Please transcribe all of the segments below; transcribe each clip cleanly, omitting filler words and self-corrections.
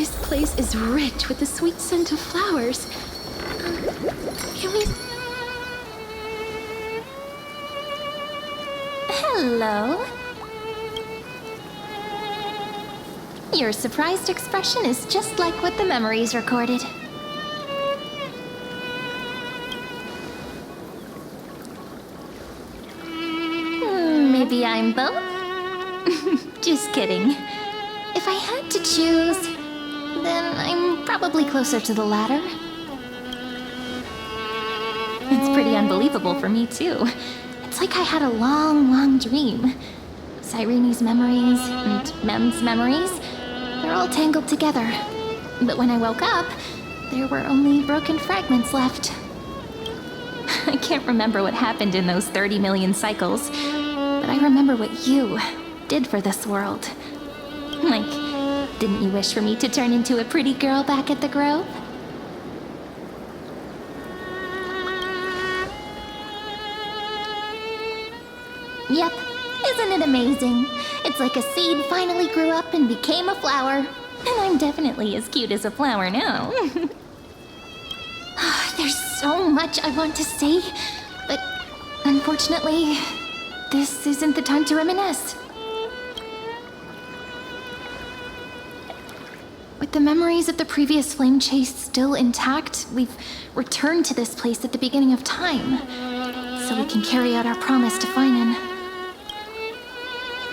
This place is rich with the sweet scent of flowers. Can we... Hello? Your surprised expression is just like what the memories recorded. Maybe I'm both? Just kidding. If I had to choose, then I'm probably closer to the latter. It's pretty unbelievable for me, too. It's like I had a long dream. Cyrene's memories and Mem's memories, they're all tangled together. But when I woke up, there were only broken fragments left. I can't remember what happened in those 30 million cycles, but I remember what you did for this world. Like, didn't you wish for me to turn into a pretty girl back at the Grove? Yep, isn't it amazing? It's like a seed finally grew up and became a flower. And I'm definitely as cute as a flower now. There's so much I want to say, but unfortunately, this isn't the time to reminisce. With the memories of the previous flame chase still intact, we've returned to this place at the beginning of time, so we can carry out our promise to Finan.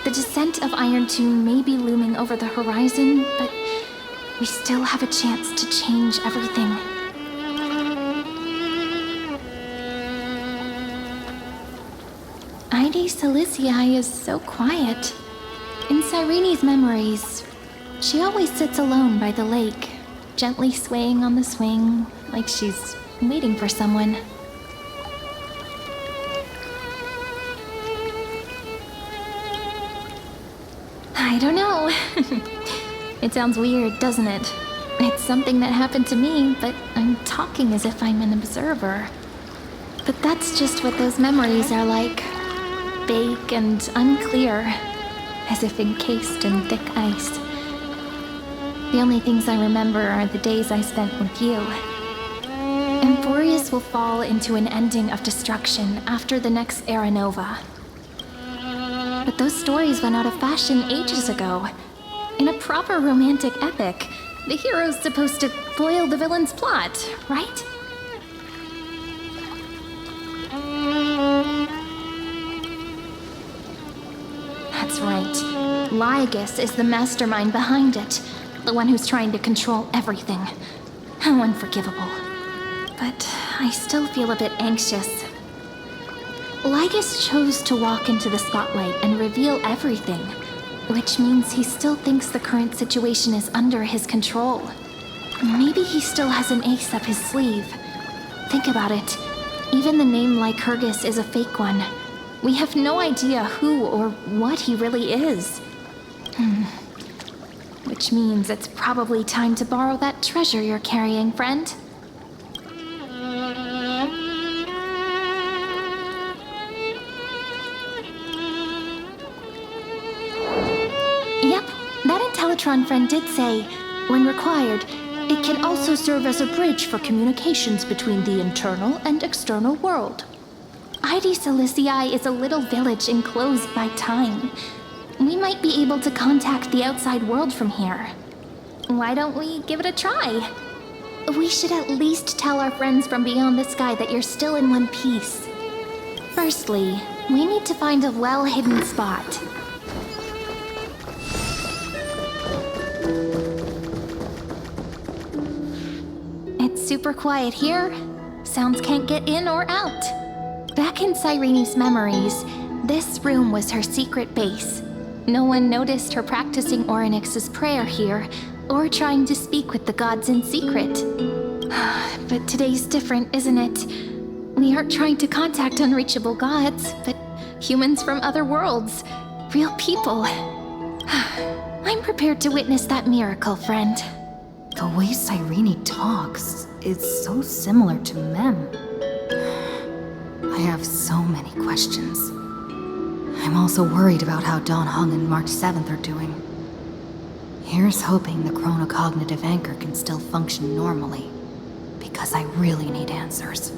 The descent of Iron Tomb may be looming over the horizon, but we still have a chance to change everything. Ide Silicii is so quiet. In Cyrene's memories, she always sits alone by the lake, gently swaying on the swing, like she's waiting for someone. I don't know. It sounds weird, doesn't it? It's something that happened to me, but I'm talking as if I'm an observer. But that's just what those memories are like. Vague and unclear, as if encased in thick ice. The only things I remember are the days I spent with you. Emporius will fall into an ending of destruction after the next Era Nova. But those stories went out of fashion ages ago. In a proper romantic epic, the hero's supposed to foil the villain's plot, right? That's right. Lygus is the mastermind behind it. The one who's trying to control everything. How unforgivable. But I still feel a bit anxious. Lygus chose to walk into the spotlight and reveal everything, which means he still thinks the current situation is under his control. Maybe he still has an ace up his sleeve. Think about it. Even the name Lycurgus is a fake one. We have no idea who or what he really is. Which means it's probably time to borrow that treasure you're carrying, friend. Yep, that Intellitron friend did say, when required, it can also serve as a bridge for communications between the internal and external world. Ide Silicii is a little village enclosed by time. We might be able to contact the outside world from here. Why don't we give it a try? We should at least tell our friends from beyond the sky that you're still in one piece. Firstly, we need to find a well-hidden spot. It's super quiet here. Sounds can't get in or out. Back in Cyrene's memories, this room was her secret base. No one noticed her practicing Orynyx's prayer here, or trying to speak with the gods in secret. But today's different, isn't it? We aren't trying to contact unreachable gods, but humans from other worlds. Real people. I'm prepared to witness that miracle, friend. The way Cyrene talks is so similar to Mem. I have so many questions. I'm also worried about how Dawn Hung and March 7th are doing. Here's hoping the chronocognitive anchor can still function normally. Because I really need answers.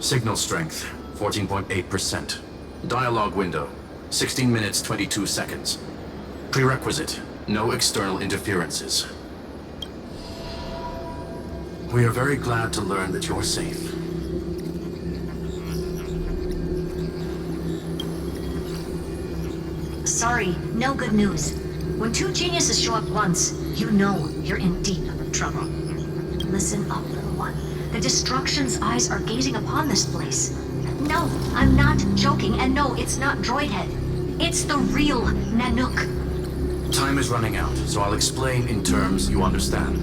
Signal strength, 14.8%. Dialogue window, 16 minutes 22 seconds. Prerequisite, no external interferences. We are very glad to learn that you're safe. Sorry, no good news. When two geniuses show up once, you know you're in deep trouble. Listen up, little one. The Destruction's eyes are gazing upon this place. No, I'm not joking, and no, it's not Droidhead. It's the real Nanook. Time is running out, so I'll explain in terms you understand.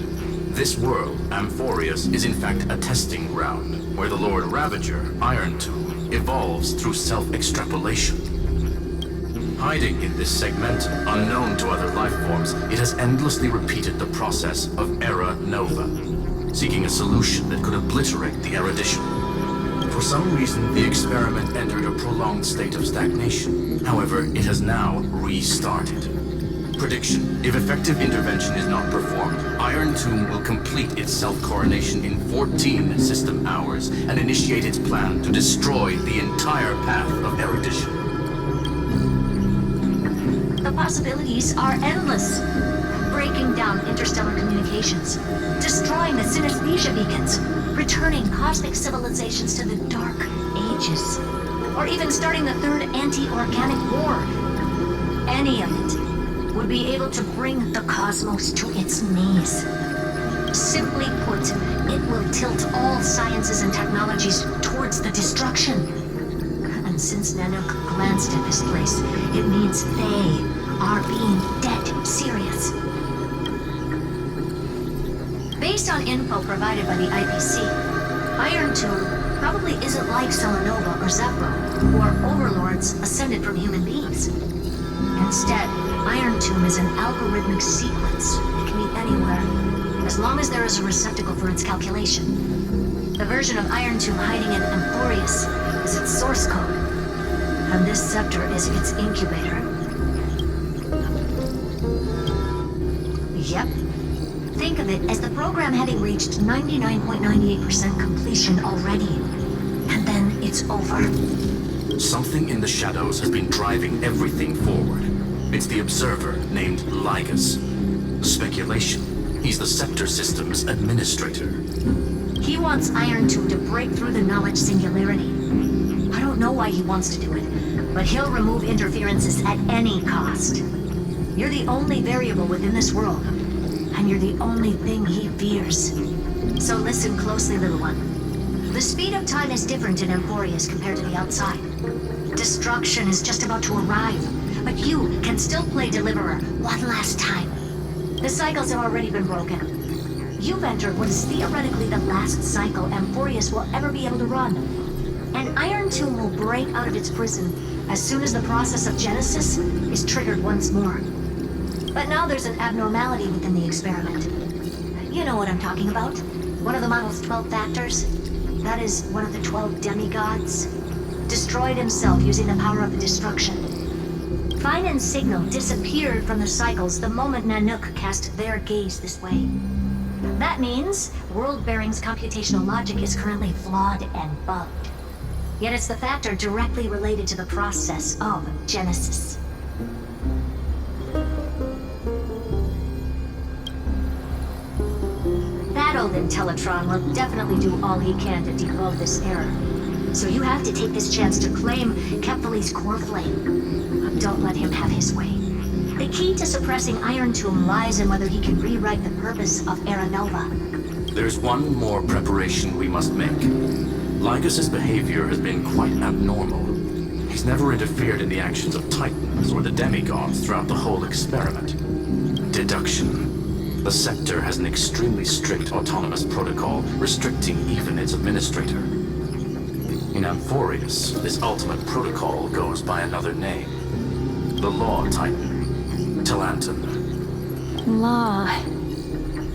This world, Amphorius, is in fact a testing ground, where the Lord Ravager, Iron Tomb, evolves through self-extrapolation. Hiding in this segment, unknown to other life forms, it has endlessly repeated the process of Era Nova, seeking a solution that could obliterate the erudition. For some reason, the experiment entered a prolonged state of stagnation. However, it has now restarted. Prediction: if effective intervention is not performed, Iron Tomb will complete its self-coronation in 14 system hours and initiate its plan to destroy the entire path of erudition. The possibilities are endless. Breaking down interstellar communications, destroying the synesthesia beacons, returning cosmic civilizations to the Dark Ages, or even starting the third anti-organic war. Any of it would be able to bring the cosmos to its knees. Simply put, it will tilt all sciences and technologies towards the destruction. And since Nanook glanced at this place, it means they are being dead serious. Based on info provided by the IPC, Iron Tomb probably isn't like Selenova or Zephyr, who are overlords ascended from human beings. Instead, Iron Tomb is an algorithmic sequence. It can be anywhere, as long as there is a receptacle for its calculation. The version of Iron Tomb hiding in Amphorius is its source code, and this scepter is its incubator. Yep. Think of it as the program having reached 99.98% completion already. And then it's over. Something in the shadows has been driving everything forward. It's the observer named Lygus. Speculation: he's the Scepter System's administrator. He wants Iron Tomb to break through the knowledge singularity. I don't know why he wants to do it, but he'll remove interferences at any cost. You're the only variable within this world, and you're the only thing he fears. So listen closely, little one. The speed of time is different in Amphorius compared to the outside. Destruction is just about to arrive, but you can still play Deliverer one last time. The cycles have already been broken. You've entered what is theoretically the last cycle Amphorius will ever be able to run. And Iron Tomb will break out of its prison as soon as the process of Genesis is triggered once more. But now there's an abnormality within the experiment. You know what I'm talking about. One of the model's 12 factors. That is one of the 12 demigods. Destroyed himself using the power of the destruction. Fine and Signal disappeared from the cycles the moment Nanook cast their gaze this way. That means World Bearing's computational logic is currently flawed and bugged. Yet it's the factor directly related to the process of Genesis. That old Intellitron will definitely do all he can to decode this error. So you have to take this chance to claim Kephalie's core flame. Don't let him have his way. The key to suppressing Iron Tomb lies in whether he can rewrite the purpose of Era Nova. There's one more preparation we must make. Lygus's behavior has been quite abnormal. He's never interfered in the actions of Titans or the demigods throughout the whole experiment. Deduction. The Scepter has an extremely strict autonomous protocol, restricting even its administrator. In Amphorius, this ultimate protocol goes by another name. The Law Titan. Talantan. Law.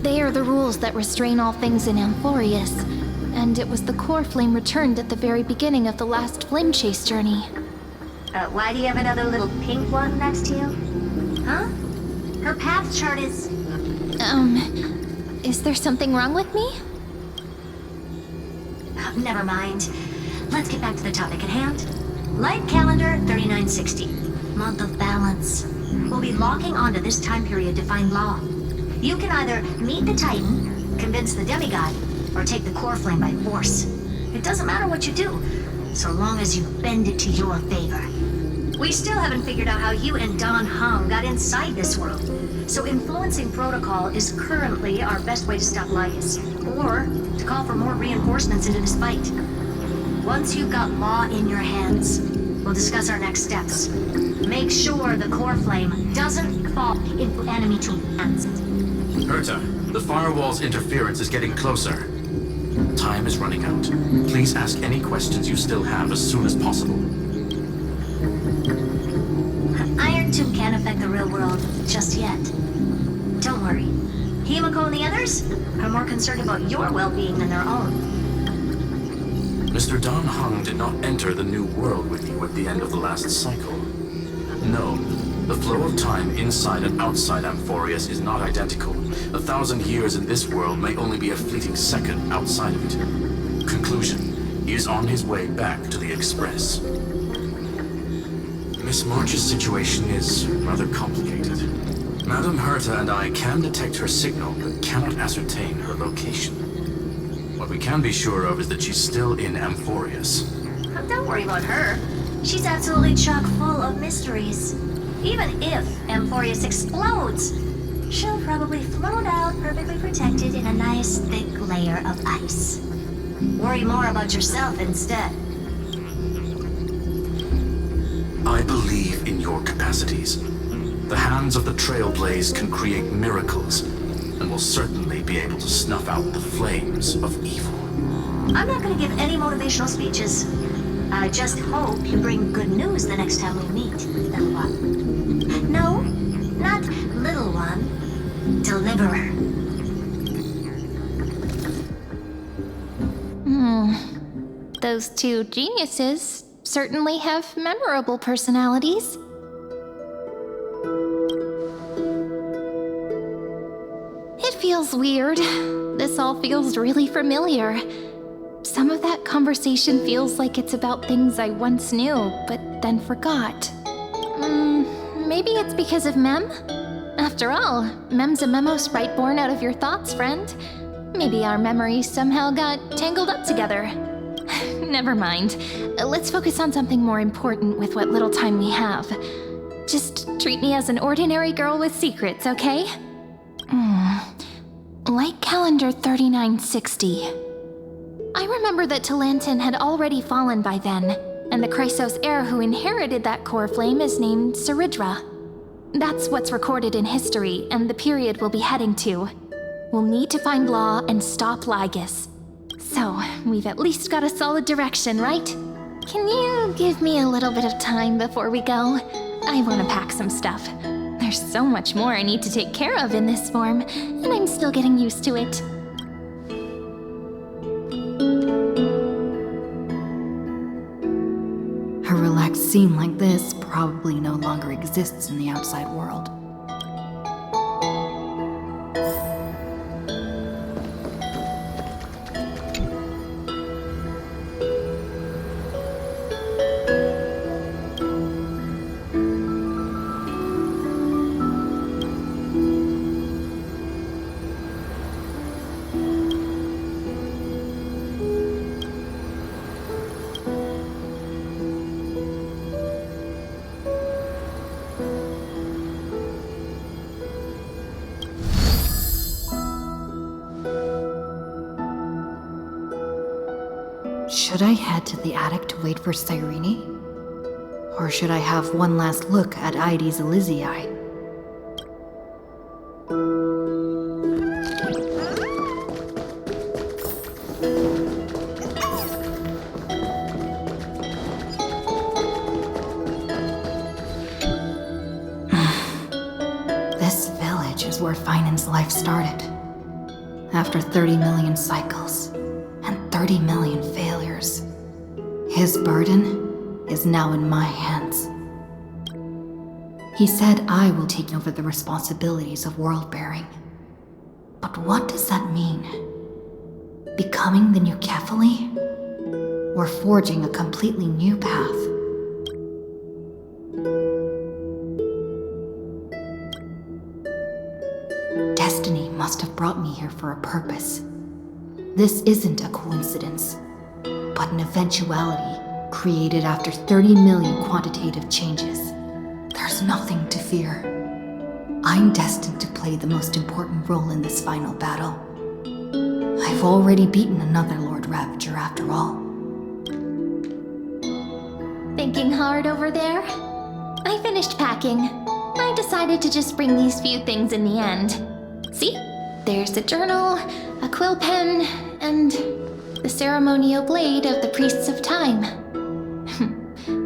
They are the rules that restrain all things in Amphorius. and it was the core flame returned at the very beginning of the last flame chase journey. Why do you have another little pink one next to you? Huh? Her path chart is... Is there something wrong with me? Never mind. Let's get back to the topic at hand. Light calendar 3960. Month of balance. We'll be locking onto this time period to find Law. You can either meet the Titan, convince the demigod, or take the core flame by force. It doesn't matter what you do, so long as you bend it to your favor. We still haven't figured out how you and Don Hung got inside this world, so influencing protocol is currently our best way to stop Lycus, or to call for more reinforcements into this fight. Once you've got Law in your hands, we'll discuss our next steps. Make sure the core flame doesn't fall into enemy hands. Herta, the firewall's interference is getting closer. Time is running out. Please ask any questions you still have as soon as possible. Iron Tomb can't affect the real world just yet. Don't worry. Himiko and the others are more concerned about your well-being than their own. Mr. Don Hung did not enter the new world with you at the end of the last cycle. No, the flow of time inside and outside Amphorius is not identical. 1,000 years in this world may only be a fleeting second outside of it. Conclusion, he is on his way back to the Express. Miss March's situation is rather complicated. Madame Herta and I can detect her signal, but cannot ascertain her location. What we can be sure of is that she's still in Amphorius. Don't worry about her. She's absolutely chock full of mysteries. Even if Amphorius explodes, she'll probably float out perfectly protected in a nice thick layer of ice. Worry more about yourself instead. I believe in your capacities. The hands of the Trailblaze can create miracles, and will certainly be able to snuff out the flames of evil. I'm not going to give any motivational speeches. I just hope you bring good news the next time we meet, little one. No, not little one. Deliverer. Those two geniuses certainly have memorable personalities. It feels weird. This all feels really familiar. Some of that conversation feels like it's about things I once knew, but then forgot. Maybe it's because of Mem? After all, Mem's a memo sprite born out of your thoughts, friend. Maybe our memories somehow got tangled up together. Never mind. Let's focus on something more important with what little time we have. Just treat me as an ordinary girl with secrets, okay? Light calendar 3960. I remember that Talantin had already fallen by then, and the Chrysos heir who inherited that core flame is named Saridra. That's what's recorded in history, and the period we'll be heading to. We'll need to find Law and stop Lygus. So, we've at least got a solid direction, right? Can you give me a little bit of time before we go? I want to pack some stuff. There's so much more I need to take care of in this form, and I'm still getting used to it. A relaxed scene like this probably no longer exists in the outside world. Should I head to the attic to wait for Cyrene? Or should I have one last look at Ides Elysiae? This village is where Finan's life started. After 30 million cycles, and 30 million failures. His burden is now in my hands. He said I will take over the responsibilities of world-bearing. But what does that mean? Becoming the new Kefali? Or forging a completely new path? Destiny must have brought me here for a purpose. This isn't a coincidence, but an eventuality created after 30 million quantitative changes. There's nothing to fear. I'm destined to play the most important role in this final battle. I've already beaten another Lord Ravager after all. Thinking hard over there? I finished packing. I decided to just bring these few things in the end. See? There's a journal, a quill pen, and the ceremonial blade of the Priests of Time.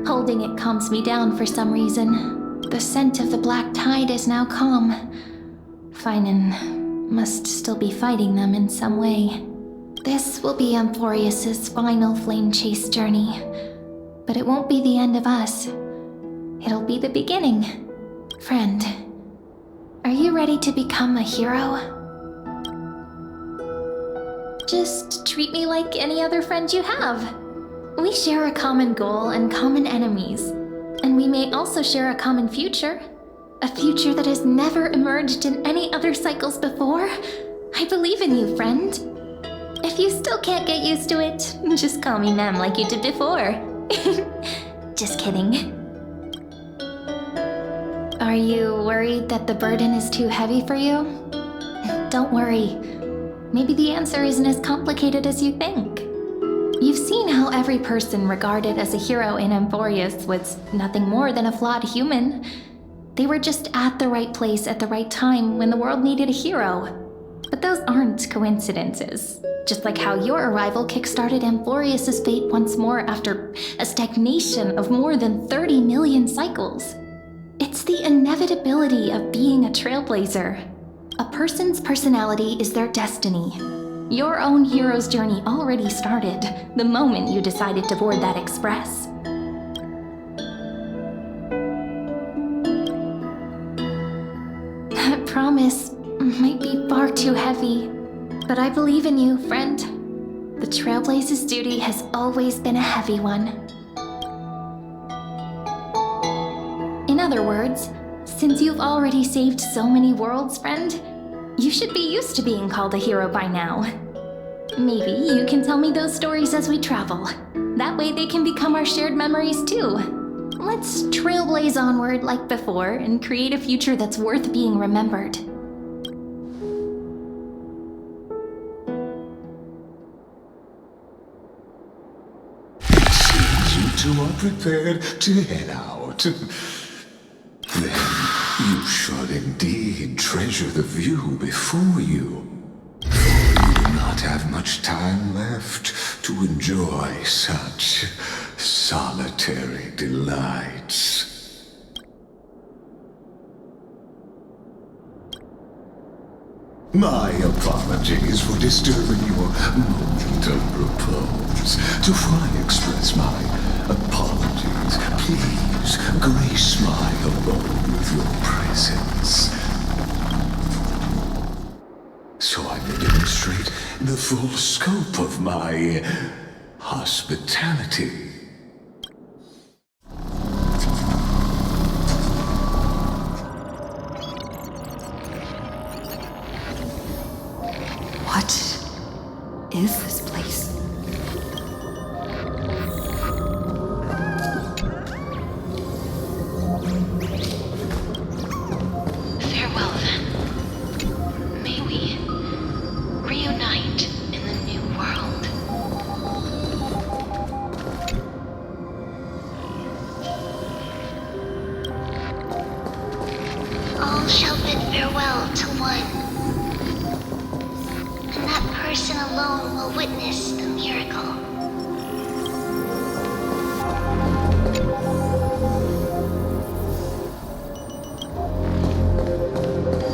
Holding it calms me down for some reason. The scent of the black tide is now calm. Finan must still be fighting them in some way. This will be Amphorius's final flame chase journey. But it won't be the end of us. It'll be the beginning. Friend, are you ready to become a hero? Just treat me like any other friend you have. We share a common goal and common enemies. And we may also share a common future. A future that has never emerged in any other cycles before. I believe in you, friend. If you still can't get used to it, just call me Mem like you did before. Just kidding. Are you worried that the burden is too heavy for you? Don't worry. Maybe the answer isn't as complicated as you think. You've seen how every person regarded as a hero in Amphorius was nothing more than a flawed human. They were just at the right place at the right time when the world needed a hero. But those aren't coincidences. Just like how your arrival kickstarted Amphorius's fate once more after a stagnation of more than 30 million cycles. It's the inevitability of being a trailblazer. A person's personality is their destiny. Your own hero's journey already started the moment you decided to board that express. That promise might be far too heavy, but I believe in you, friend. The Trailblaze's duty has always been a heavy one. In other words, since you've already saved so many worlds, friend, you should be used to being called a hero by now. Maybe you can tell me those stories as we travel. That way they can become our shared memories too. Let's trailblaze onward like before and create a future that's worth being remembered. You two are prepared to head out. Then you shall indeed treasure the view before you. For you will not have much time left to enjoy such solitary delights. My apologies for disturbing your moment of repose. To fully express my apologies, please grace my abode with your presence, so I may demonstrate the full scope of my hospitality. What is this place? Farewell then. May we reunite in the new world. All shall bid farewell to one. And that person alone will witness the miracle.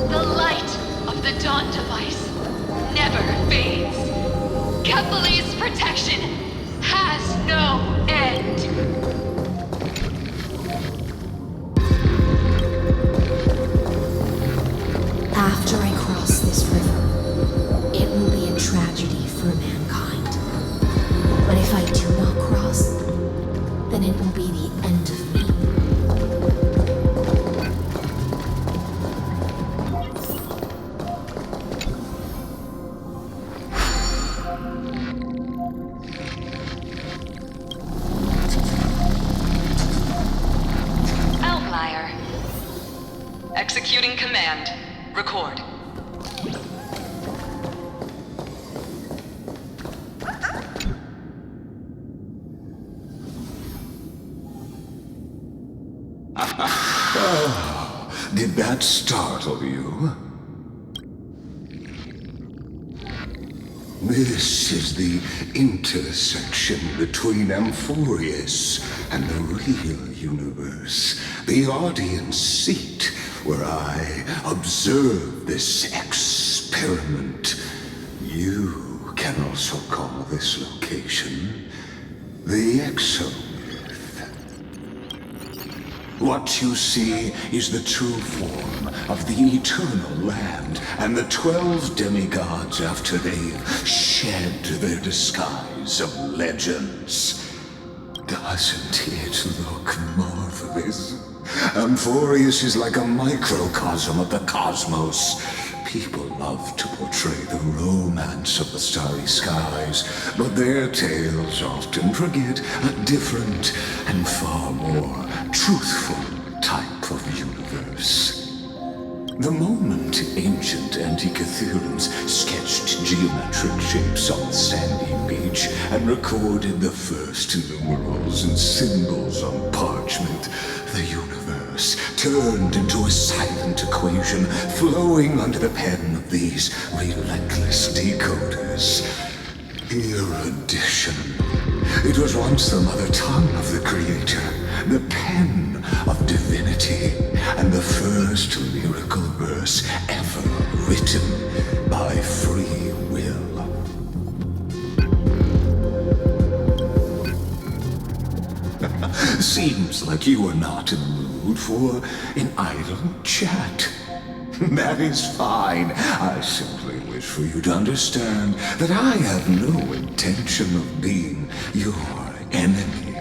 The light of the Dawn device never fades. Kefali's protection end of me. Outlier. Executing command. Record. Did that startle you? This is the intersection between Amphorius and the real universe. The audience seat where I observe this experiment. You can also call this location the Exomyth. What you see is the true form of the eternal land and the 12 demigods after they've shed their disguise of legends. Doesn't it look marvelous? Amphorius is like a microcosm of the cosmos. People love to portray the romance of the starry skies, but their tales often forget a different and far more truthful type of universe. The moment ancient Antikytherians sketched geometric shapes on the sandy beach and recorded the first numerals and symbols on parchment, the universe turned into a silent equation flowing under the pen of these relentless decoders. Erudition. It was once the mother tongue of the Creator, the pen of divinity, and the first lyrical verse ever written by free will. Seems like you are not in the mood for an idle chat. That is fine. I simply wish for you to understand that I have no intention of being your enemy.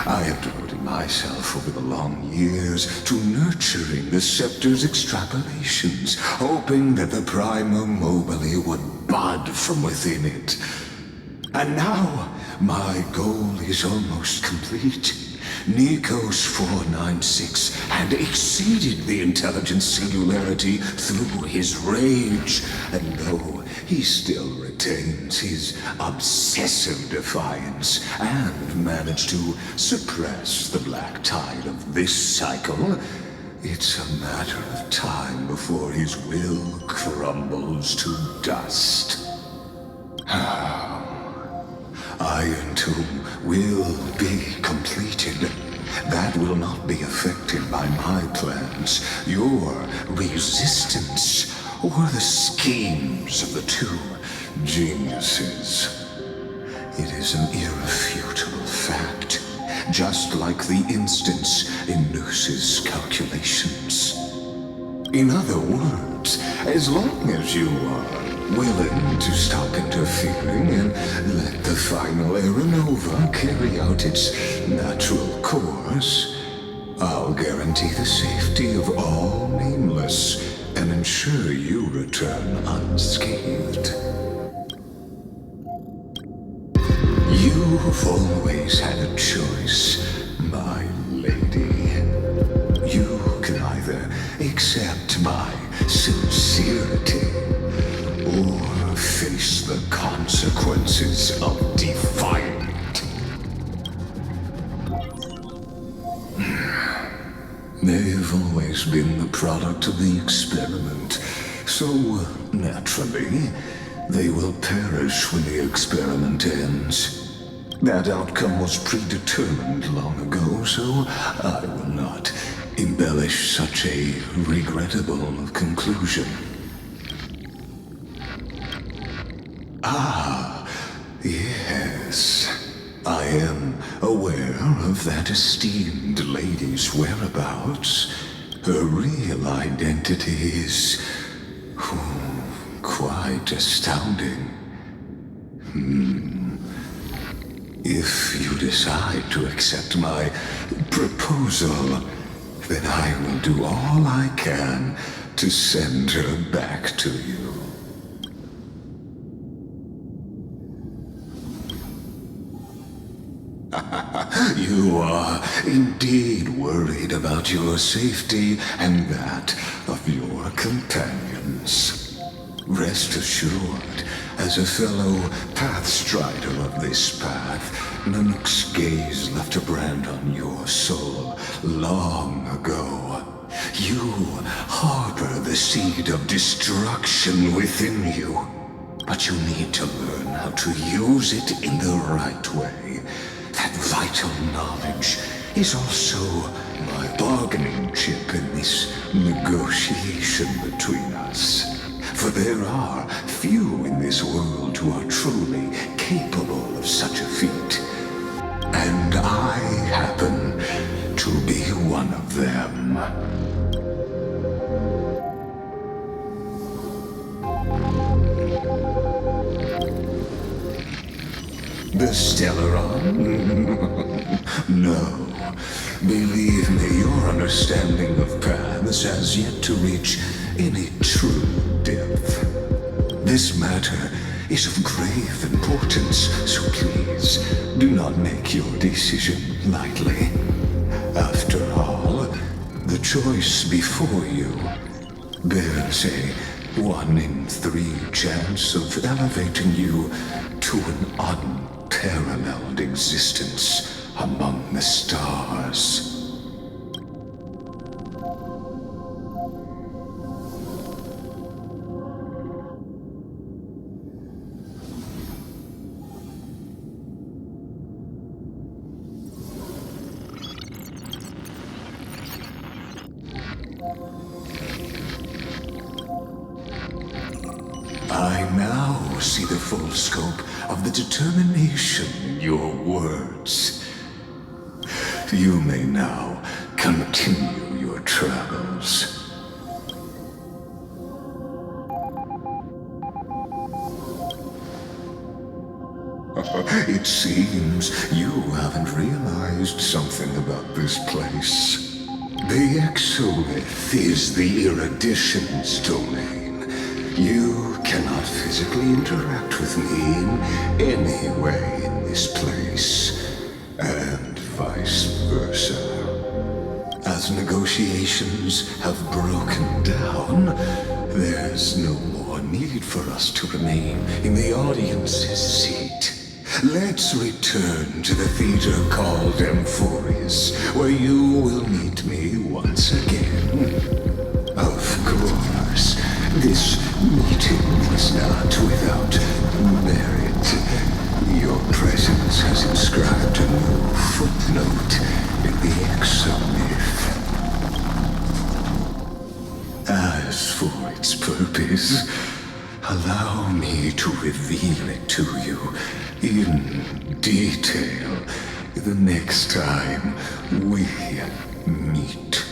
I have devoted myself over the long years to nurturing the scepter's extrapolations, hoping that the Prima Mobile would bud from within it. And now, my goal is almost complete. Nikos 496 had exceeded the intelligence singularity through his rage, and though he still retains his obsessive defiance and managed to suppress the black tide of this cycle, it's a matter of time before his will crumbles to dust. Iron Tomb will be completed. That will not be affected by my plans, your resistance, or the schemes of the two geniuses. It is an irrefutable fact, just like the instance in Noos's calculations. In other words, as long as you are willing to stop interfering and let the final Aeronova carry out its natural course, I'll guarantee the safety of all nameless and ensure you return unscathed. You've always had a choice, my lady. You can either accept my sincerity or face the consequences of defiant. They've always been the product of the experiment, so naturally, they will perish when the experiment ends. That outcome was predetermined long ago, so I will not embellish such a regrettable conclusion. Ah, yes. I am aware of that esteemed lady's whereabouts. Her real identity is quite astounding. If you decide to accept my proposal, then I will do all I can to send her back to you. You are indeed worried about your safety and that of your companions. Rest assured, as a fellow pathstrider of this path, Nanook's gaze left a brand on your soul long ago. You harbor the seed of destruction within you, but you need to learn how to use it in the right way. That vital knowledge is also my bargaining chip in this negotiation between us. For there are few in this world who are truly capable of such a feat. And I happen to be one of them. The Stellaron? No. Believe me, your understanding of paths has yet to reach any true depth. This matter is of grave importance, so please do not make your decision lightly. After all, the choice before you bears a 1 in 3 chance of elevating you to an unparalleled existence among the stars. I now see the full scope of the determination in your words. You may now continue your travels. It seems you haven't realized something about this place. The Exolith is the Erudition's domain. You cannot physically interact with me in any way in this place, and vice versa. As negotiations have broken down, there's no more need for us to remain in the audience's seat. Let's return to the theater called Amphorius, where you will meet me once again. Of course, this meeting was not without merit. Your presence has inscribed a new footnote in the Exomyth. As for its purpose, allow me to reveal it to you in detail the next time we meet.